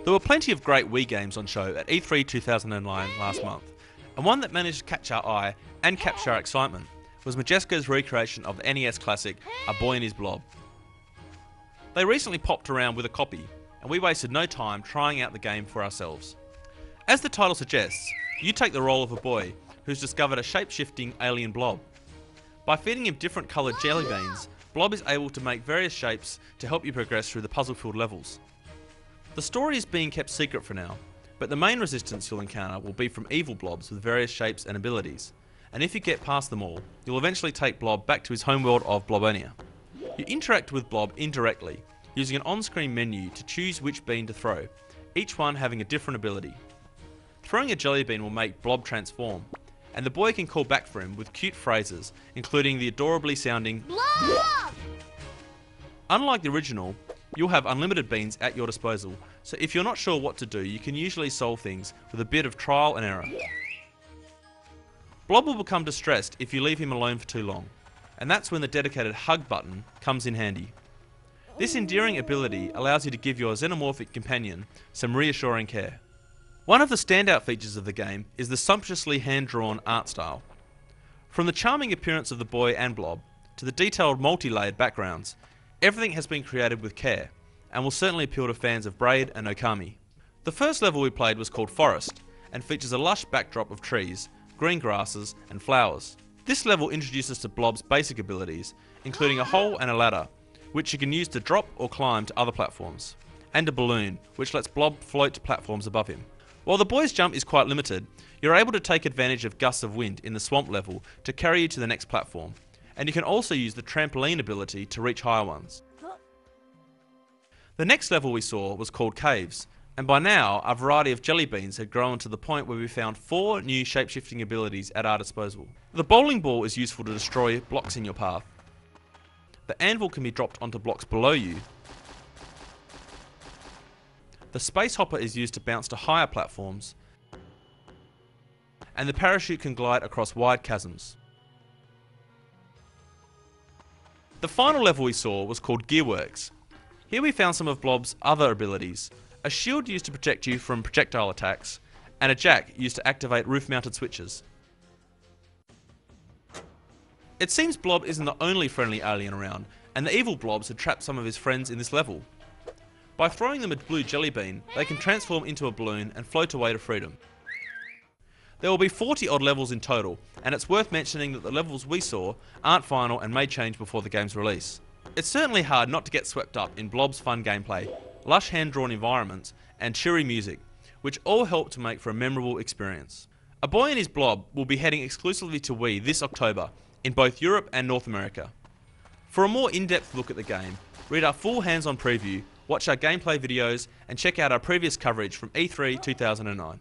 There were plenty of great Wii games on show at E3 2009 last month, and one that managed to catch our eye and capture our excitement was Majesco's recreation of the NES classic A Boy and His Blob. They recently popped around with a copy, and we wasted no time trying out the game for ourselves. As the title suggests, you take the role of a boy who's discovered a shape-shifting alien blob. By feeding him different coloured jelly beans, Blob is able to make various shapes to help you progress through the puzzle-filled levels. The story is being kept secret for now, but the main resistance you'll encounter will be from evil blobs with various shapes and abilities, and if you get past them all, you'll eventually take Blob back to his homeworld of Blobonia. You interact with Blob indirectly, using an on-screen menu to choose which bean to throw, each one having a different ability. Throwing a jelly bean will make Blob transform, and the boy can call back for him with cute phrases, including the adorably sounding Blob! Unlike the original, you'll have unlimited beans at your disposal, so if you're not sure what to do, you can usually solve things with a bit of trial and error. Blob will become distressed if you leave him alone for too long, and that's when the dedicated hug button comes in handy. This endearing ability allows you to give your xenomorphic companion some reassuring care. One of the standout features of the game is the sumptuously hand-drawn art style. From the charming appearance of the boy and Blob, to the detailed multi-layered backgrounds, everything has been created with care, and will certainly appeal to fans of Braid and Okami. The first level we played was called Forest, and features a lush backdrop of trees, green grasses, and flowers. This level introduces to Blob's basic abilities, including a hole and a ladder, which you can use to drop or climb to other platforms, and a balloon, which lets Blob float to platforms above him. While the boy's jump is quite limited, you're able to take advantage of gusts of wind in the swamp level to carry you to the next platform, and you can also use the trampoline ability to reach higher ones. The next level we saw was called Caves, and by now a variety of jelly beans had grown to the point where we found 4 new shape-shifting abilities at our disposal. The bowling ball is useful to destroy blocks in your path. The anvil can be dropped onto blocks below you. The space hopper is used to bounce to higher platforms, and the parachute can glide across wide chasms. The final level we saw was called Gearworks. Here we found some of Blob's other abilities, a shield used to protect you from projectile attacks, and a jack used to activate roof-mounted switches. It seems Blob isn't the only friendly alien around, and the evil blobs had trapped some of his friends in this level. By throwing them a blue jelly bean, they can transform into a balloon and float away to freedom. There will be 40 odd levels in total, and it's worth mentioning that the levels we saw aren't final and may change before the game's release. It's certainly hard not to get swept up in Blob's fun gameplay, lush hand-drawn environments, and cheery music, which all help to make for a memorable experience. A Boy and His Blob will be heading exclusively to Wii this October, in both Europe and North America. For a more in-depth look at the game, read our full hands-on preview, watch our gameplay videos, and check out our previous coverage from E3 2009.